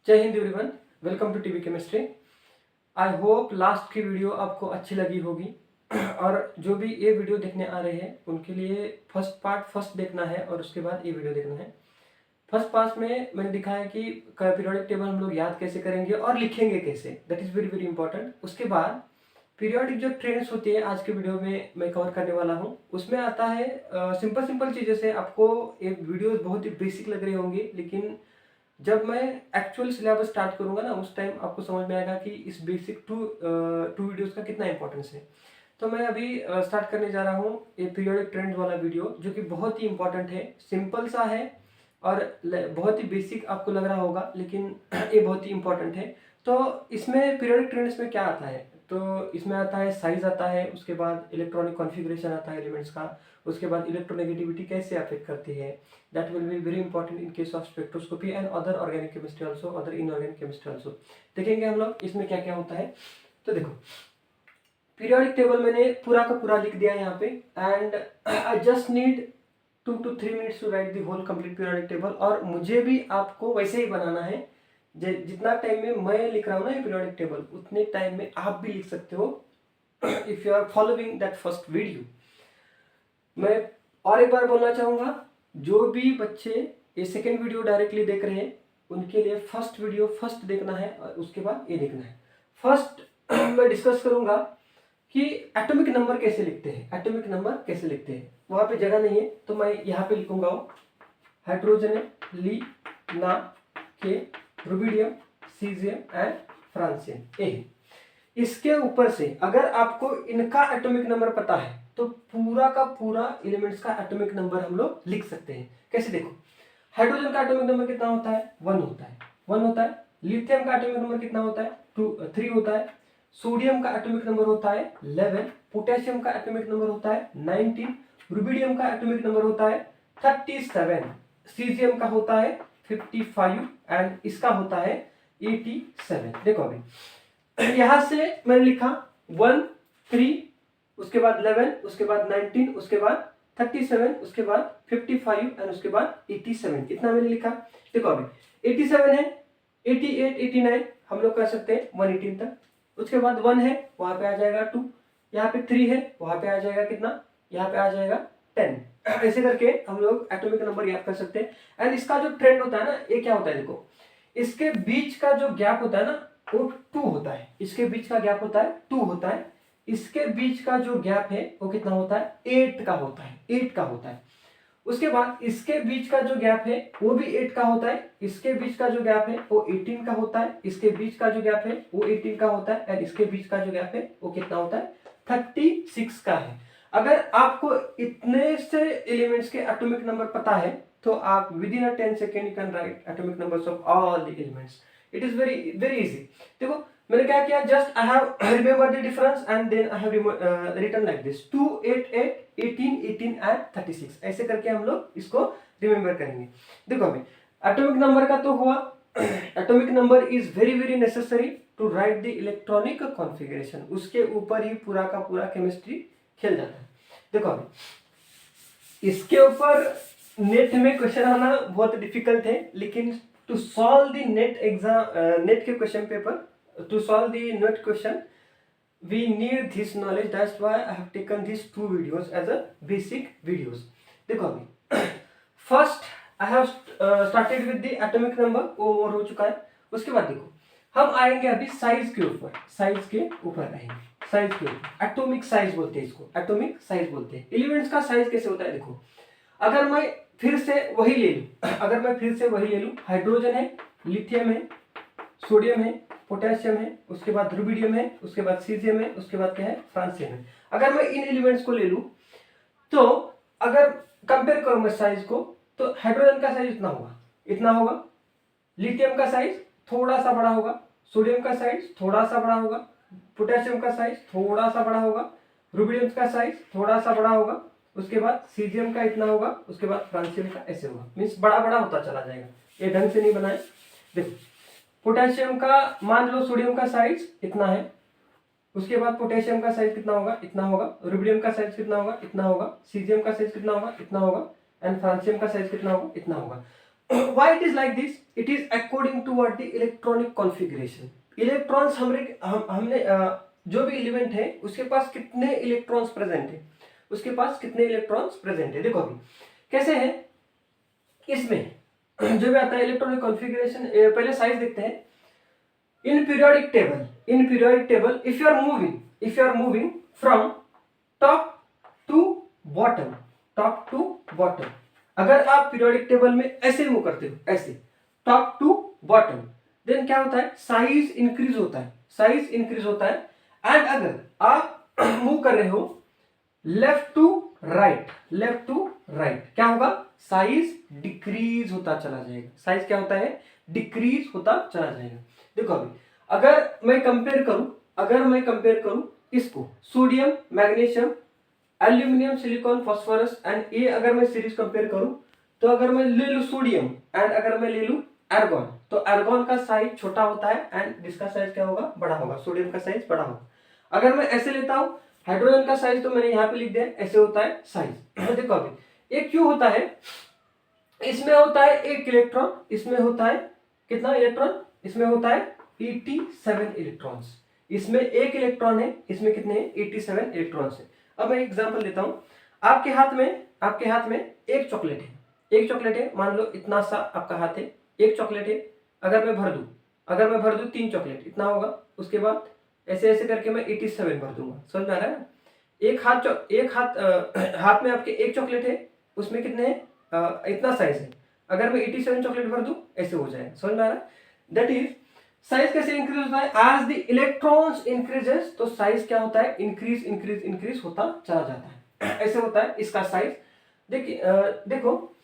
जय हिंद everyone, welcome to TV chemistry. I hope last की वीडियो आपको अच्छी लगी होगी और जो भी ये वीडियो देखने आ रहे हैं उनके लिए फर्स्ट पार्ट फर्स्ट देखना है और उसके बाद ये वीडियो देखना है। फर्स्ट पार्ट में मैंने दिखाया कि पीरियोडिक टेबल हम लोग याद कैसे करेंगे और लिखेंगे कैसे, that is very very important. उसके बाद पीरियोडिक जो ट्रेंड्स होती है आज के वीडियो में मैं कवर करने वाला हूँ। उसमें आता है सिंपल सिंपल चीज़ें से। आपको ये वीडियोस बहुत ही बेसिक लग रही होंगी, लेकिन जब मैं एक्चुअल सिलेबस स्टार्ट करूंगा ना उस टाइम आपको समझ में आएगा कि इस बेसिक टू वीडियोस का कितना इंपॉर्टेंस है। तो मैं अभी स्टार्ट करने जा रहा हूँ ये पीरियोडिक ट्रेंड वाला वीडियो, जो कि बहुत ही इंपॉर्टेंट है, सिंपल सा है और बहुत ही बेसिक आपको लग रहा होगा, लेकिन ये बहुत ही इंपॉर्टेंट है। तो इसमें पीरियोडिक ट्रेंड्स में क्या आता है, तो इसमें आता है साइज आता है, उसके बाद इलेक्ट्रॉनिक कॉन्फ़िगरेशन आता है एलिमेंट्स का, उसके बाद इलेक्ट्रोनेगेटिविटी कैसे अफेक्ट करती है, that will be very important in case of spectroscopy and other organic chemistry also, other inorganic chemistry also। देखेंगे हम लोग इसमें क्या क्या होता है। तो देखो पीरियोडिक टेबल मैंने पूरा का पूरा लिख दिया यहाँ पे, and I just need 2 to 3 minutes to write the whole complete periodic table. और मुझे भी आपको वैसे ही बनाना है, जितना टाइम में मैं लिख रहा हूँ ना ये पीरियोडिक टेबल, उतने टाइम में आप भी लिख सकते हो if you are following that first video. मैं और एक बार बोलना चाहूँगा, जो भी बच्चे ये सेकेंड वीडियो डायरेक्टली देख रहे हैं उनके लिए फर्स्ट वीडियो फर्स्ट देखना है और उसके बाद ये देखना है। फर्स्ट मैं डिस्कस करूँगा कि एटॉमिक नंबर कैसे लिखते हैं, एटॉमिक नंबर कैसे लिखते हैं। वहाँ पे जगह नहीं है तो मैं यहाँ पे लिखूंगा हाइड्रोजन, ली, ना, के, रुबिडियम, सीजियम एंड फ्रांसियम ए। इसके ऊपर से अगर आपको इनका एटॉमिक नंबर पता है तो पूरा का पूरा एलिमेंट्स का एटॉमिक नंबर हम लोग लिख सकते हैं। कैसे, देखो हाइड्रोजन का एटॉमिक नंबर कितना होता है, 1 होता है, 1 होता है। लिथियम का एटॉमिक नंबर कितना होता है, 3 होता है। सोडियम का एटॉमिक नंबर होता है 11। पोटेशियम का एटॉमिक नंबर होता है 19। रुबिडियम का एटॉमिक नंबर होता है 37। सीजियम का होता है 55 एंड इसका होता है 87। देखो अभी यहां से मैंने लिखा 1, 3, उसके बाद 11, उसके बाद 19, उसके बाद 37, उसके बाद 55 एंड उसके बाद 87। इतना मैंने लिखा। देखो अभी 87 है, 88, 89 हम लोग कर सकते हैं 118 तक। उसके बाद 1 है, वहां पे आ जाएगा 2। यहाँ पे 3 है, वहां पे आ जाएगा कितना, यहाँ पे आ जाएगा 10। ऐसे करके हम लोग एटॉमिक नंबर याद कर सकते हैं। एंड इसका जो ट्रेंड होता है ना, ये क्या होता है, देखो इसके बीच का जो गैप होता है ना वो 2 होता है। इसके बीच का गैप होता है 2 होता है। इसके बीच का जो गैप है वो कितना होता है, 8 का होता है, 8 का होता है। उसके बाद इसके बीच का जो गैप है वो भी 8 का होता है। इसके बीच का जो गैप है वो 18 का होता है। इसके बीच का जो गैप है वो 18 का होता है। एंड इसके बीच का जो गैप है वो कितना होता है, 36 का है। अगर आपको इतने से एलिमेंट्स के एटॉमिक नंबर पता है तो आप within a 10 second you can write atomic numbers of all the elements. It is very very easy. देखो मैंने क्या किया, just I have remember the difference and then I have written like this 2, 8, 8, 18, 18 and 36। ऐसे करके हम लोग इसको remember करेंगे। देखो अभी एटॉमिक नंबर का तो हुआ। Atomic number is very very necessary to write the electronic configuration. उसके ऊपर ही पूरा का पूरा केमिस्ट्री खेल जाता है। देखो अभी इसके ऊपर नेट में क्वेश्चन आना बहुत डिफिकल्ट है, लेकिन to solve the NET exam, NET के question paper, to solve the net question we need this knowledge. That's why I have taken these 2 videos as a basic videos. देखो अभी first I have started with the atomic number, वो हो चुका है। उसके बाद देखो हम आएंगे अभी साइज के ऊपर, साइज के ऊपर आएंगे, साइज के ऊपर। एटॉमिक साइज बोलते हैं इसको, एटॉमिक साइज बोलते हैं। एलिमेंट्स का साइज कैसे होता है, देखो अगर मैं फिर से वही ले लूं, अगर मैं फिर से वही ले लूं, हाइड्रोजन है, लिथियम है, सोडियम है, पोटेशियम है, उसके बाद रुबिडियम है, उसके बाद सीजियम है, उसके बाद क्या है, फ्रांसियम है। अगर मैं इन एलिमेंट्स को ले लूं तो अगर कंपेयर करूं मैं साइज को, तो हाइड्रोजन का साइज इतना होगा, इतना होगा। लिथियम का साइज थोड़ा सा बड़ा होगा, सोडियम का साइज थोड़ा सा बड़ा होगा, पोटेशियम का साइज थोड़ा सा बड़ा होगा, रुबिडियम का साइज थोड़ा सा बड़ा होगा, उसके बाद सीजियम का इतना होगा, उसके बाद फ्रांसियम का ऐसे होगा। मीन्स बड़ा बड़ा होता चला जाएगा। ये ढंग से नहीं बनाए। देखो पोटेशियम का मान लो सोडियम का साइज इतना है, उसके बाद पोटेशियम का साइज कितना होगा, इतना होगा। रुबिडियम का साइज कितना होगा, इतना होगा। सीजियम का साइज कितना होगा, इतना होगा। एंड फ्रांसियम का साइज कितना होगा, इतना होगा। Why it is like this? It is according to what the electronic configuration. Electrons हमने जो भी एलिमेंट है उसके पास कितने इलेक्ट्रॉन्स प्रेजेंट है, उसके पास कितने इलेक्ट्रॉन्स प्रेजेंट है। देखो अभी कैसे है, इसमें जो भी आता है इलेक्ट्रॉनिक कॉन्फ़िगरेशन, पहले साइज देखते हैं। In periodic table if you are moving from top to bottom, अगर आप पीरियोडिक टेबल में ऐसे मूव करते हो, ऐसे टॉप टू बॉटम, देन क्या होता है, साइज इंक्रीज होता है। एंड अगर आप मूव कर रहे हो लेफ्ट टू राइट, क्या होगा, साइज डिक्रीज होता चला जाएगा। साइज क्या होता है, डिक्रीज होता चला जाएगा। देखो अभी अगर मैं कंपेयर करूं इसको, sodium, magnesium, aluminium, silicon, phosphorus and ये अगर मैं सीरीज कंपेयर करूं, तो अगर मैं ले लूं सोडियम एंड अगर मैं ले लूं आर्गन, तो आर्गन का साइज छोटा होता है एंड इसका साइज क्या होगा, बड़ा होगा, सोडियम का साइज बड़ा होगा। अगर मैं ऐसे लेता हूं हाइड्रोजन का साइज, तो मैंने यहाँ पे लिख दिया ऐसे होता है साइज। देखो अभी एक क्यों होता है, इसमें होता है एक इलेक्ट्रॉन, इसमें होता है कितना इलेक्ट्रॉन, इसमें होता है 87 इलेक्ट्रॉन्स, इसमें एक इलेक्ट्रॉन है, इसमें कितने हैं, 87 इलेक्ट्रॉन्स है। अब मैं एग्जांपल देता हूं, आपके हाथ में एक चॉकलेट है, मान लो इतना सा आपका हाथ है, एक चॉकलेट है। अगर मैं भर दूं 3 चॉकलेट, इतना होगा। उसके बाद ऐसे ऐसे करके मैं 87 भर दूंगा, समझ में आ रहा है। एक हाथ में आपके एक चॉकलेट है, उसमें कितने हैं, इतना साइज है। अगर मैं 87 चॉकलेट भर दूं ऐसे हो जाएगा, समझ में आ रहा है। दैट इज साइज कैसे इंक्रीज होता है, एज द इलेक्ट्रॉन्स इंक्रीजेस, तो साइज क्या होता है, इंक्रीज होता चला जाता है। ऐसे होता है इसका साइज। देखो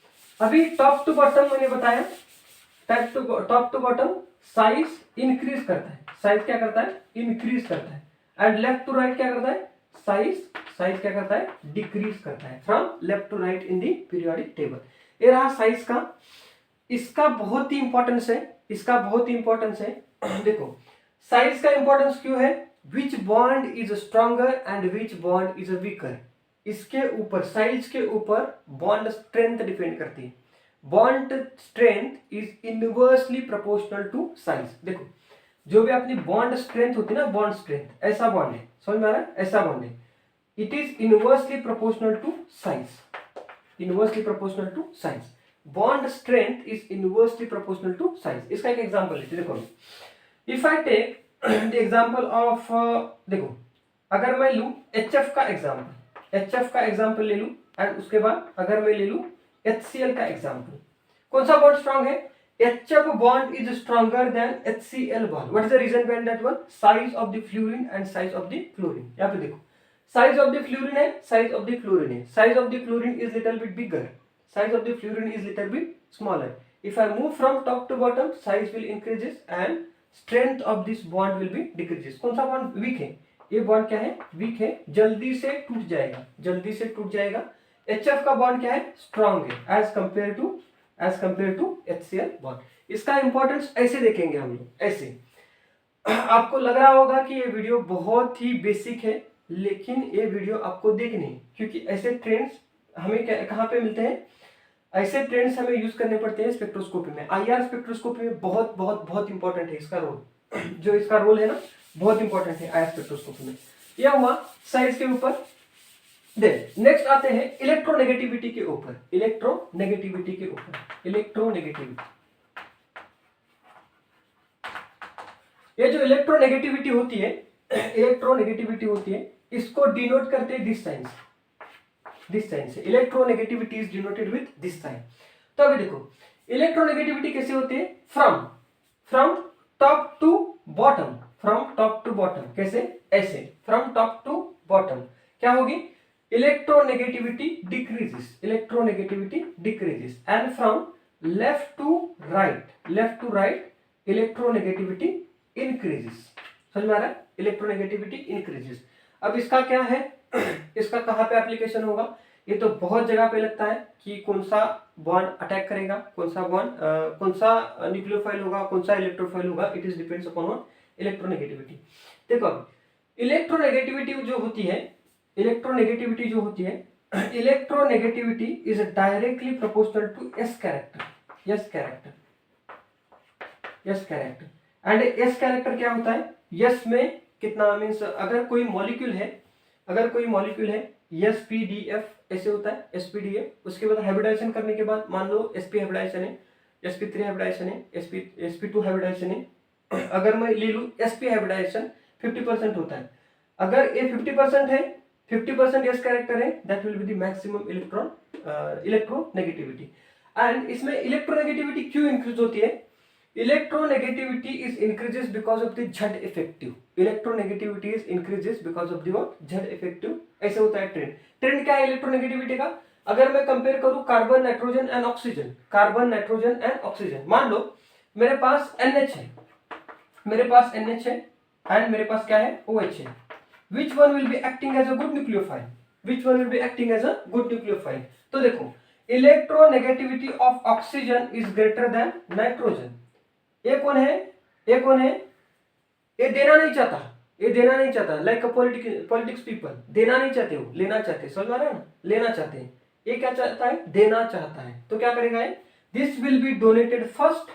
अभी टॉप टू बॉटम मैंने बताया, top to bottom size increase करता है, साइज क्या करता है, इंक्रीज करता है। एंड लेफ्ट टू राइट क्या करता है, साइज क्या करता है, डिक्रीज करता है, from left to right in the periodic table. ये रहा साइज का, इसका बहुत ही इंपॉर्टेंस है, देखो साइज का इंपॉर्टेंस क्यों है, विच bond is stronger and which bond is weaker, इसके ऊपर, साइज के ऊपर बॉन्ड स्ट्रेंथ डिपेंड करती है। Bond strength is inversely proportional to size. देखो जो भी अपनी बॉन्ड स्ट्रेंथ होती है ना, बॉन्ड स्ट्रेंथ, ऐसा बॉन्ड है, समझ में आ रहा है, ऐसा बॉन्ड है, it is inversely proportional to size, bond strength is inversely proportional to size. इसका एक एग्जांपल लेते हैं। देखो if I take the example of, देखो अगर मैं लूं HF का एग्जांपल ले लूं, एंड उसके बाद अगर मैं ले लूं HCl का एग्जांपल, कौन सा बॉन्ड स्ट्रांग है, HF bond is stronger than HCl bond. What is the reason behind that one, size of the fluorine and size of the fluorine. यहां पे देखो साइज ऑफ द फ्लोरीन है, size of the fluorine is little bit bigger, size of the fluorine is little bit smaller. If I move from top to bottom, size will increases and strength of this bond will be decreases. कौन सा bond weak है, ये bond क्या है, week है, जल्दी से टूट जाएगा। HF का बॉन्ड क्या है, स्ट्रॉन्ग है, as compare to HCl bond. इसका इंपॉर्टेंस ऐसे देखेंगे हम लोग, ऐसे। आपको लग रहा होगा कि ये वीडियो बहुत ही बेसिक है, लेकिन ये वीडियो आपको देखनी है, क्योंकि ऐसे ट्रेंड्स हमें कहाँ पे मिलते हैं, ऐसे ट्रेंड्स हमें यूज करने पड़ते हैं स्पेक्ट्रोस्कोपी में। IR स्पेक्ट्रोस्कोपी में बहुत इंपॉर्टेंट है इसका रोल, जो इसका रोल है ना, बहुत इंपॉर्टेंट है IR स्पेक्ट्रोस्कोपी में। यह हुआ साइज के ऊपर। देन नेक्स्ट आते हैं इलेक्ट्रोनेगेटिविटी के ऊपर। ये जो इलेक्ट्रोनेगेटिविटी होती है, इसको डिनोट करते हैं दिस साइन से। Electronegativity is denoted with this sign. तो अभी देखो इलेक्ट्रोनेगेटिविटी कैसे होती है, फ्रॉम टॉप टू बॉटम, कैसे, ऐसे, फ्रॉम टॉप टू बॉटम क्या होगी, electronegativity decreases, and from left to right electronegativity increases. समझ में आ रहा है, इलेक्ट्रोनेगेटिविटी इंक्रीजेस। अब इसका क्या है, इसका कहाँ पे एप्लीकेशन होगा, ये तो बहुत जगह पे लगता है कि कौन सा बॉन्ड अटैक करेगा, कौन सा न्यूक्लियोफाइल होगा, कौन सा इलेक्ट्रोफाइल होगा, it is depends upon electronegativity. देखो इलेक्ट्रोनेगेटिविटी जो होती है, electronegativity is directly proportional to S character. S character, S character. And S character क्या होता है, एस में कितना मीन्स अगर कोई मॉलिक्यूल है, अगर कोई मॉलिक्यूल है sp-df ऐसे होता है sp-df, उसके बाद हाइब्रिडाइजेशन करने के बाद मान लो sp हाइब्रिडाइजेशन है, sp3 हाइब्रिडाइजेशन है, sp2 हाइब्रिडाइजेशन है, अगर मैं ले लूं sp हाइब्रिडाइजेशन 50% होता है, अगर ये 50% है, 50% एस कैरेक्टर है, that will be the maximum electronegativity. And इसमें इलेक्ट्रोनेगेटिविटी क्यों इंक्रीज होती है, electronegativity is increases because of the Z effective, electronegativity is increases because of the what, Z effective। ऐसे होता है ट्रेंड। ट्रेंड क्या है इलेक्ट्रोनेगेटिविटी का, अगर मैं कंपेयर करूं carbon nitrogen and oxygen, carbon nitrogen and oxygen, मान लो मेरे पास NH है, मेरे पास NH है एंड मेरे पास क्या है OH है, which one will be acting as a good nucleophile, which one will be acting as a good nucleophile। तो देखो electronegativity of oxygen is greater than nitrogen. ये कौन है, ये कौन है, ये देना नहीं चाहता, ये देना नहीं चाहता, लाइक पॉलिटिक्स पीपल देना नहीं चाहते हो, लेना चाहते, समझ में आ रहा है ना, लेना चाहते हैं, ये क्या चाहता है, देना चाहता है, तो क्या करेगा ये, this will be donated first,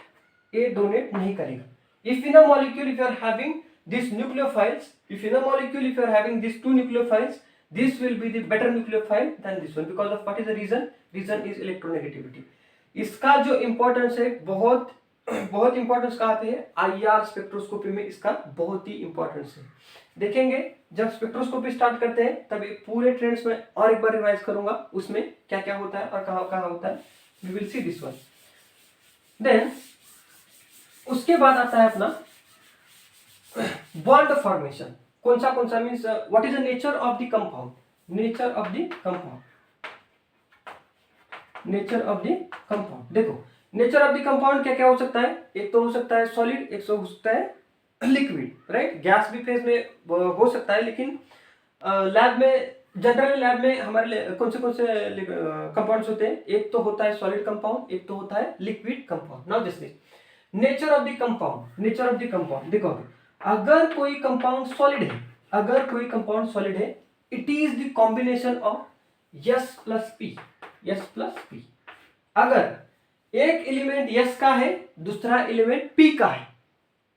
ये डोनेट नहीं करेगा। If in a molecule if you are having this nucleophiles, if in a molecule if you are having this two nucleophiles, this will be the better nucleophile than this one because of what is the reason is electronegativity। इसका जो importance है बहुत बहुत importance कहाँ पे है, IR spectroscopy में इसका बहुत ही इंपॉर्टेंस है। देखेंगे जब स्पेक्ट्रोस्कोपी स्टार्ट करते हैं तभी पूरे ट्रेंड्स में और एक बार रिवाइज करूंगा, उसमें क्या क्या होता है और कहाँ कहाँ होता है, we will see this one. Then उसके बाद आता है अपना बॉन्ड फॉर्मेशन। कौन सा means what is the nature of the compound, nature of the compound, nature of the compound. देखो नेचर ऑफ द कंपाउंड क्या क्या हो सकता है, एक तो हो सकता है सॉलिड, एक तो हो सकता है लिक्विड, राइट। गैस भी फेज में हो सकता है, लेकिन लैब में जनरली लैब में हमारे कौन से कंपाउंड्स होते हैं, एक तो होता है सॉलिड कंपाउंड, एक तो होता है liquid compound. Now this nature of the compound, nature of the compound देखो, अगर कोई कंपाउंड सॉलिड है, अगर कोई कंपाउंड सॉलिड है, it is the combination of S plus P, S plus P। अगर एक एलिमेंट S का है, दूसरा एलिमेंट P का है,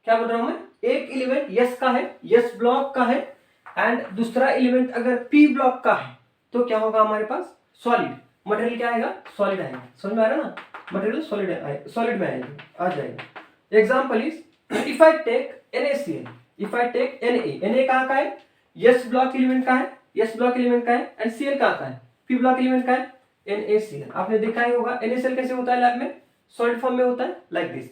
क्या बोल रहा हूं मैं, एक एलिमेंट S का है, S ब्लॉक का है, एंड दूसरा एलिमेंट अगर P ब्लॉक का है, तो क्या होगा हमारे पास सॉलिड मटेरियल, क्या आएगा सॉलिड आएगा, समझ में आ रहा है ना, मटेरियल सॉलिड में आएगा, आ जाएगा। Example is if I take NaCl, if I take Na कहाँ का है, S ब्लॉक एलिमेंट का है, S ब्लॉक एलिमेंट का है, एंड Cl कहाँ का है, P ब्लॉक एलिमेंट का है, NaCl। आपने देखा ही होगा NaCl कैसे होता है लैब में, सॉलिड फॉर्म में होता है, लाइक दिस।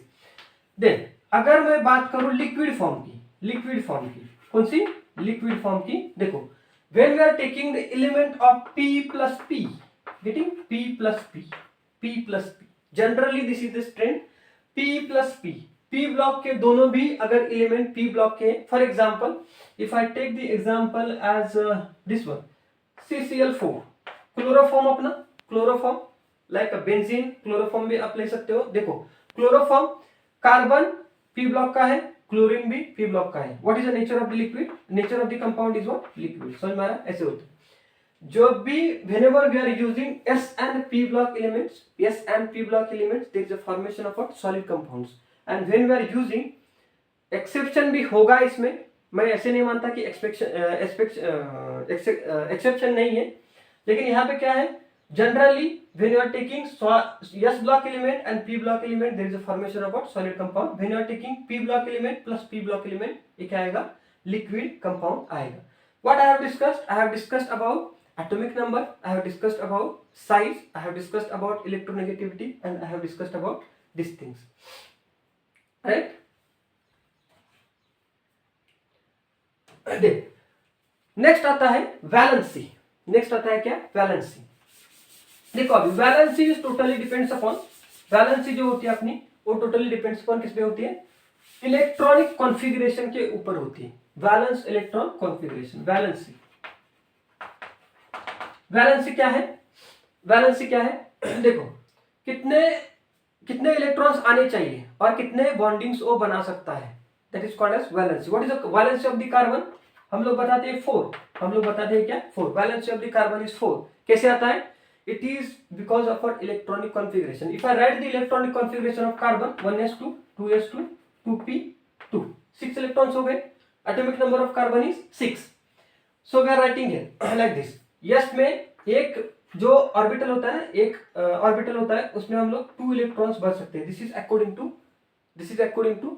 देन अगर मैं बात करूं लिक्विड फॉर्म की, लिक्विड फॉर्म की, कौन सी लिक्विड फॉर्म की, देखो when we are taking the element of P plus P, getting P plus P, P plus P, generally this is the trend, P plus P, P block के दोनों भी अगर element P block के, for example if I take the example as this one CCl4, chloroform, अपना chloroform like benzene, chloroform भी आप ले सकते हो। देखो क्लोरोफॉर्म कार्बन P ब्लॉक का है, क्लोरीन भी P ब्लॉक का है। What is the nature of the liquid, nature of the compound is what, liquid. समझ में आ रहा है, ऐसे होता है। जो भी whenever we are using S and P block elements, S and P block elements, there is a formation of what, solid compounds। and when we are using, exception भी होगा इसमें, मैं ऐसे नहीं मानता कि एक्सेप्शन नहीं है, लेकिन यहाँ पे क्या है, generally when you are taking S block element and P block element, there is a formation of what, solid compound। when you are taking P block element plus P block element, ये क्या आएगा, liquid compound आएगा। What I have discussed, I have discussed about atomic number, I have discussed about size, I have discussed about electronegativity, and I have discussed about these things, right? Next आता है valency, next आता है क्या, valency. देखो अभी valency is totally depends upon, valency जो होती है अपनी वो टोटली डिपेंड्स अपॉन किस पे होती है, इलेक्ट्रॉनिक कॉन्फ़िगरेशन के ऊपर होती है। Valence electron configuration, valency, valency क्या है, वैलेंसी क्या है, देखो कितने कितने इलेक्ट्रॉन्स आने चाहिए और कितने बॉन्डिंग्स वो बना सकता है, that is called as valency. What is the valency of the carbon, हम लोग बताते हैं 4, हम लोग बताते हैं क्या 4, valency of the carbon is 4। कैसे आता है, It is because of our electronic configuration. If I write the electronic configuration of carbon, 1s2, 2s2, 2p2, 6 electrons हो गए. Atomic number of carbon is 6. So we are writing here like this. yes में एक जो orbital होता है, एक orbital होता है, उसमें हम लोग 2 इलेक्ट्रॉन्स भर सकते हैं. This is according to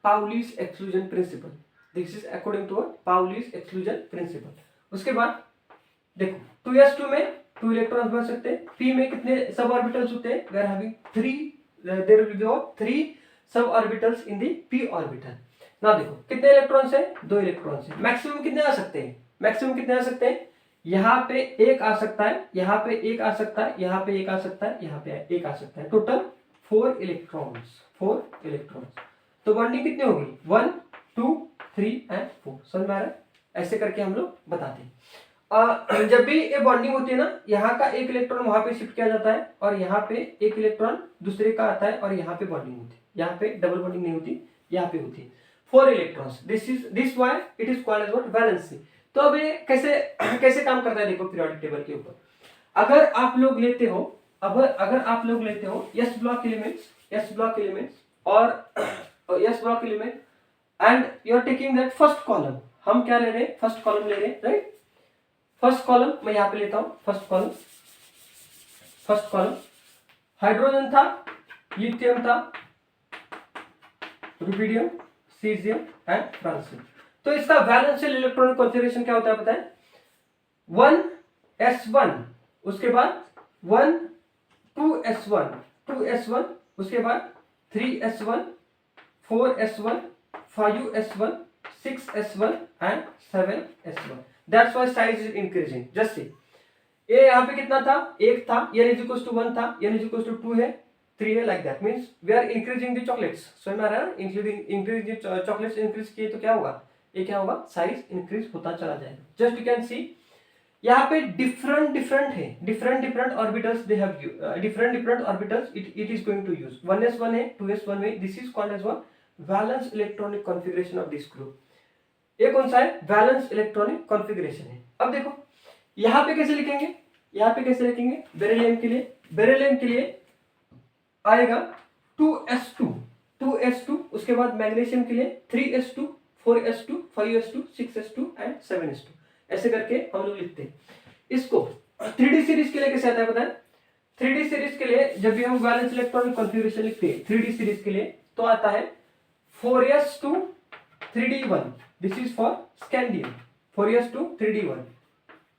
Pauli's exclusion principle. This is according to Pauli's exclusion principle. उसके बाद देखो 2s2 में 2 इलेक्ट्रॉन्स भर सकते हैं. p में कितने सब ऑर्बिटल्स होते हैं? We are having 3, there will be 3 sub orbitals in the p orbital. ना देखो कितने इलेक्ट्रॉन्स है? 2 इलेक्ट्रॉन्स है. मैक्सिमम कितने आ सकते हैं? यहाँ पे एक आ सकता है, यहाँ पे एक आ सकता है, यहाँ पे एक आ सकता है, यहाँ पे एक आ सकता है. Total 4 electrons. तो बॉन्डिंग कितनी होगी? 1, 2, 3 एंड 4. समझ में आ रहा है? ऐसे करके हम लोग बताते हैं. जब भी ये बॉन्डिंग होती है ना, यहाँ का एक इलेक्ट्रॉन वहां पे शिफ्ट किया जाता है और यहाँ पे एक इलेक्ट्रॉन दूसरे का आता है और यहाँ पे बॉन्डिंग होती है. यहाँ पे डबल बॉन्डिंग नहीं होती, यहाँ पे होती है. 4 electrons. This why it is called as what? Valency. तो अब ये कैसे काम करता है देखो पीरियोडिक टेबल के ऊपर. अगर आप लोग लेते हो s ब्लॉक एलिमेंट्स और s block element and you are taking that first column. हम क्या ले रहे हैं? फर्स्ट कॉलम ले रहे हैं, राइट? फर्स्ट कॉलम मैं यहाँ पे लेता हूं. फर्स्ट कॉलम हाइड्रोजन था, लिथियम था, रुबिडियम, सीजियम एंड फ्रांसियम. तो इसका वैलेंशियल इलेक्ट्रॉनिक कॉन्फिगरेशन क्या होता है पता है? 1s1, उसके बाद 2s1, उसके बाद 3s1, 4s1, 5s1, 6s1 and 7s1. That's why size is increasing. Just see ये यहाँ पे कितना था? 1 था, n इज इक्वल टू 1 था, n इज इक्वल टू 2 है, 3 है. Like that means we are increasing the chocolates. समझ में आ रहा है? इंक्रीजिंग चॉकलेट्स इंक्रीज किए तो क्या होगा? ये क्या होगा? साइज इंक्रीज होता चला जाएगा. जस्ट यू कैन सी यहाँ पे different orbitals they have different orbitals it is going to use. 1s1 है, 2s1 में. This is called as what? Valence electronic configuration of this group. ये कौन सा है? वैलेंस इलेक्ट्रॉनिक कॉन्फिगरेशन है. अब देखो यहाँ पे कैसे लिखेंगे? बेरिलियम के लिए आएगा 2s2, उसके बाद मैग्नीशियम के लिए 3s2, 4s2, 5s2, 6s2 and 7s2. ऐसे करके हम लोग लिखते हैं. इसको 3D सीरीज के लिए कैसे आता है पता है? 3D सीरीज के लिए जब भी हम वैलेंस इलेक्ट्रॉनिक कॉन्फिगरेशन लिखते हैं 3D सीरीज के लिए, तो आता है 4s2 3d1. This is for scandium. 4s2 3d1.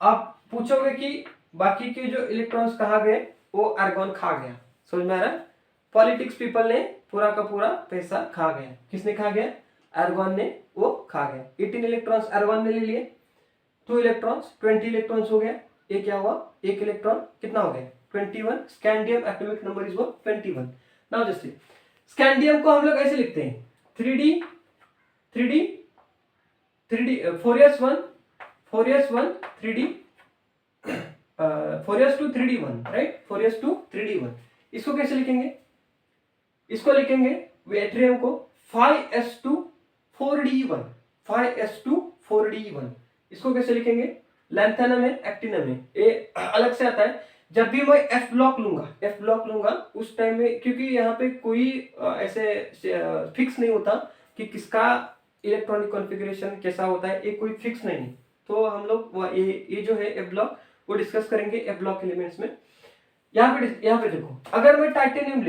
आप पूछोगे कि बाकी के जो इलेक्ट्रॉन्स कहाँ गए? वो आर्गन खा गया. समझ में आ रहा है? पॉलिटिक्स पीपल ने पूरा का पूरा पैसा खा गया. किसने खा गया? आर्गन ने वो खा गया. 18 इलेक्ट्रॉन्स आर्गन ने ले लिए. 2 इलेक्ट्रॉन्स 20 इलेक्ट्रॉन्स हो गया. ये क्या हुआ? एक इलेक्ट्रॉन कितना हो गया? 21. स्कैंडियम एटॉमिक नंबर इज वो 21. नाउ जस्ट स्कैंडियम को हम लोग ऐसे लिखते हैं 3d 4s1 3d 4s2 3d1, right? 4s2 3d1. इसको कैसे लिखेंगे? इसको लिखेंगे वेट्रियम को 5s2 4d1. इसको कैसे लिखेंगे? लैंथेनम है, एक्टिनम है. ये अलग से आता है. जब भी मैं F ब्लॉक लूंगा उस टाइम में, क्योंकि यहाँ पे कोई ऐसे फिक्स नहीं होता कि किसका इलेक्ट्रॉनिक कॉन्फ़िगरेशन कैसा होता है. ये कोई फिक्स नहीं है. तो हम लोग ये जो है F ब्लॉक वो डिस्कस करेंगे F ब्लॉक एलिमेंट्स में. यहाँ पे देखो, अगर मैं टाइटेनियम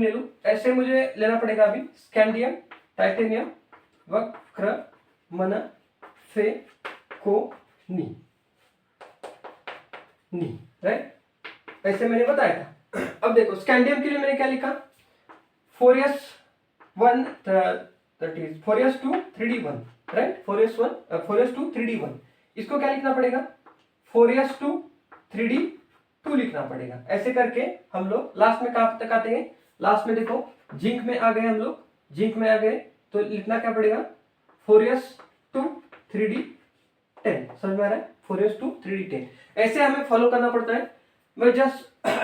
ले लूं, ऐसे मुझे लेना पड़ेगा अभी स्कैंडियम, टाइटेनियम, वक्रमन, फेकोनी, राइट? ऐसे मैंने बताया था. अब देखो स्कैंडियम के लिए मैंने क्या लिखा? 4s1 that is 4s2 3d1, right? 4s2 3d1. इसको क्या लिखना पड़ेगा? 4s2 3d2 लिखना पड़ेगा. ऐसे करके हम लोग लास्ट में कहां तक आते हैं? लास्ट में देखो जिंक में आ गए हम लोग. तो लिखना क्या पड़ेगा? 4s2 3d10. समझ में आ रहा है? 4s2 3d10. ऐसे हमें फॉलो करना पड़ता है. I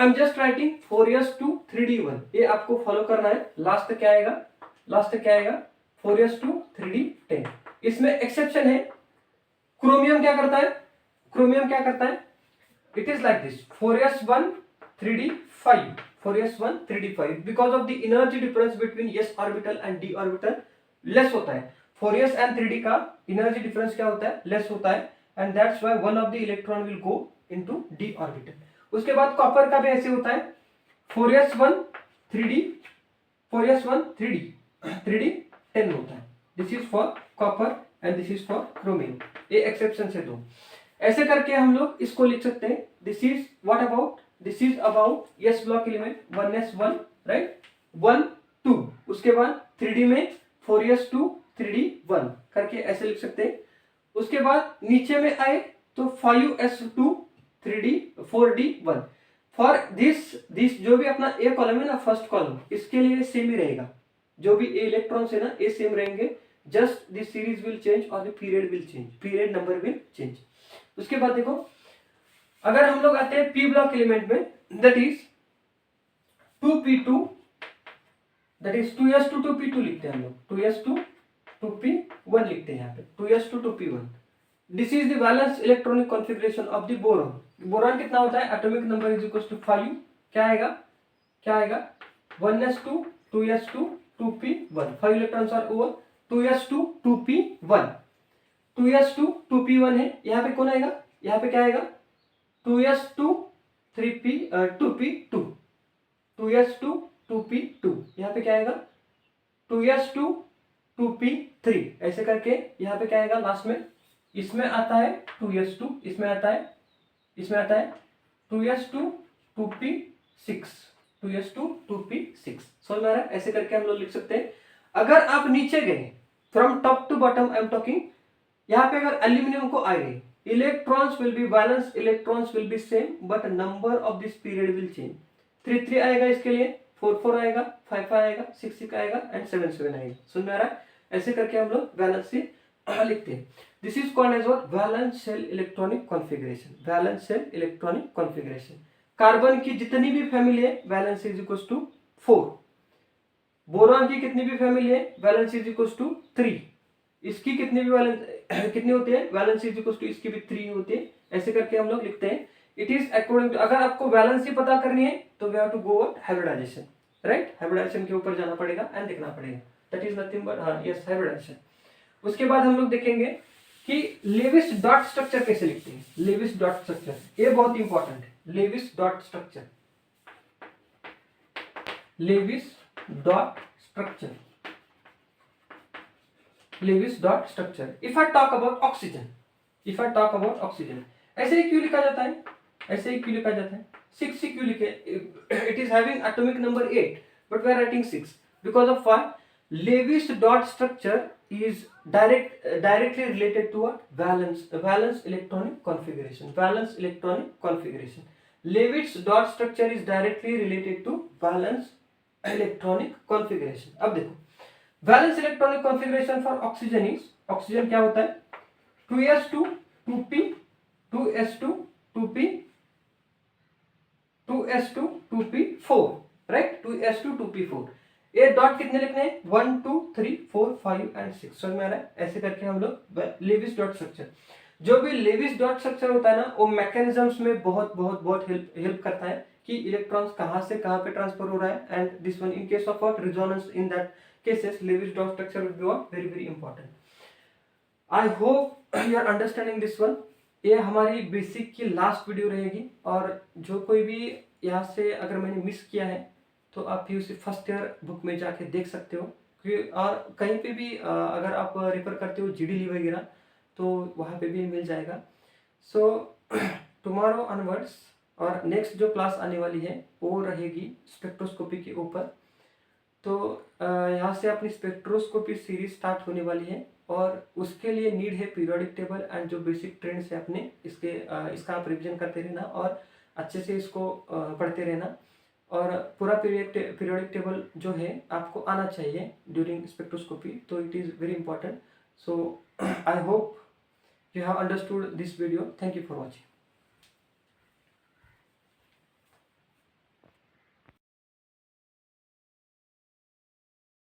am just writing 4s2 3d1. ये आपको फॉलो करना है. लास्ट क्या आएगा? 4s2 3d10. इसमें एक्सेप्शन है. क्रोमियम क्या करता है? it is like this 4s1 3d 5 4s1 3d 5 because of the energy difference between s orbital and d orbital less होता है 4s and 3d का energy difference क्या होता है less होता है and that's why one of the electron will go into d orbital उसके बाद कॉपर का भी ऐसे होता है 4s1 3d 4s1 3d 3d 10 होता है this is for copper and this is for chromium ये एक्सेप्शन से दो ऐसे करके हम लोग इसको लिख सकते हैं this is what about this is about S block element 1s1 right 1 2 उसके बाद 3d में 4s2 3d 1 करके ऐसे लिख सकते हैं उसके बाद नीचे में आए तो 5s2 3d 4d 1 for this जो भी अपना ए कॉलम है ना फर्स्ट कॉलम इसके लिए सेम ही रहेगा जो भी ए इलेक्ट्रॉन्स है ना ए सेम रहेंगे just this series will change और the period will change period number will change उसके बाद देखो अगर हम लोग आते हैं पी ब्लॉक एलिमेंट में that is 2p2 that is 2s2 2p2 लिखते हैं हम लोग 2s2 2p1 लिखते हैं यहाँ पे 2s2 2p1 this is the balance electronic configuration of the boron boron कितना होता है atomic number is equal to 5 क्या आएगा 1s2 2s2 2p1 5 electrons are over 2s2 2p1 2s2 2p1 है यहाँ पे कौन आएगा यहाँ पे क्या आएगा 2s2 3p 2p2 2s2 2p2 यहाँ पे क्या आएगा 2s2 2p3 ऐसे करके यहाँ पे क्या आएगा लास्ट में इसमें आता है 2s2 इसमें आता है 2s2 2p6 2s2 2p6 समझ में आ रहा है ऐसे करके हम लोग लिख सकते हैं अगर आप नीचे गए from top to bottom I am talking यहाँ पे अगर एल्यूमिनियम को आ गए electrons will be balance electrons will be same but number of this period will change 3 3 आएगा इसके लिए 4 4 आएगा 5 5 आएगा 6 6 आएगा एंड 7 7 आएगा समझ में आ रहा है ऐसे करके हम लोग बैलेंस से लिखते हैं this is called as what valence shell electronic configuration carbon की जितनी भी फैमिली है valence is equal to 4 boron की कितनी भी फैमिली है वैलेंस इज इक्वल टू 3 इसकी कितनी भी वैलेंस कितनी होती है वैलेंस इज इक्वल टू इसकी भी 3 होती है ऐसे करके हम लोग लिखते हैं इट इज अकॉर्डिंग टू अगर आपको वैलेंस ही पता करनी है तो we have to go hybridization right hybridization के ऊपर जाना पड़ेगा एंड देखना पड़ेगा that is nothing but yes hybridization उसके बाद हम लोग देखेंगे कि लेविस डॉट स्ट्रक्चर कैसे लिखते हैं लेविस डॉट स्ट्रक्चर ये बहुत इंपॉर्टेंट है Lewis dot structure if I talk about oxygen ऐसे ही क्यों लिखा जाता है 6 से क्यों लिखे it is having atomic number 8 but we are writing 6 because of why Lewis dot structure is directly related to what valence electronic configuration Lewis dot structure is directly related to valence electronic configuration अब देखो valence electronic configuration for oxygen is oxygen क्या होता है 2s2 2p 2s2 2p 2s2 2p4 right 2s2 2p4 ये dot कितने लिखने हैं 1 2 3 4 5 and 6 समझ में आ रहा है ऐसे करके हम लोग लेविस डॉट स्ट्रक्चर जो भी लेविस डॉट स्ट्रक्चर होता है ना वो मैकेनिज्म्स में बहुत हेल्प करता है कि इलेक्ट्रॉन्स कहाँ से कहाँ पे ट्रांसफर हो रहा है and this one in case of what resonance in that cases Lewis dot structure will be what very important I hope you are understanding this one ये हमारी बेसिक की लास्ट वीडियो रहेगी और जो कोई भी यहाँ से अगर मैंने मिस किया है तो आप PUC फर्स्ट ईयर बुक में जाके देख सकते हो और कहीं पे भी अगर आप रेफर करते हो GDL वगैरह तो वहाँ पे भी मिल जाएगा सो टुमारो ऑनवर्ड्स और नेक्स्ट जो क्लास आने वाली है वो रहेगी स्पेक्ट्रोस्कोपी के ऊपर तो यहाँ से अपनी स्पेक्ट्रोस्कोपी सीरीज स्टार्ट होने वाली है और उसके लिए नीड है पीरियोडिक टेबल एंड जो बेसिक ट्रेंड्स है अपने इसका आप रिविजन करते रहना और अच्छे से इसको पढ़ते रहना और पूरा पीरियोडिक टेबल जो है आपको आना चाहिए ड्यूरिंग स्पेक्ट्रोस्कोपी तो it is very important so I hope you have understood this video thank you for watching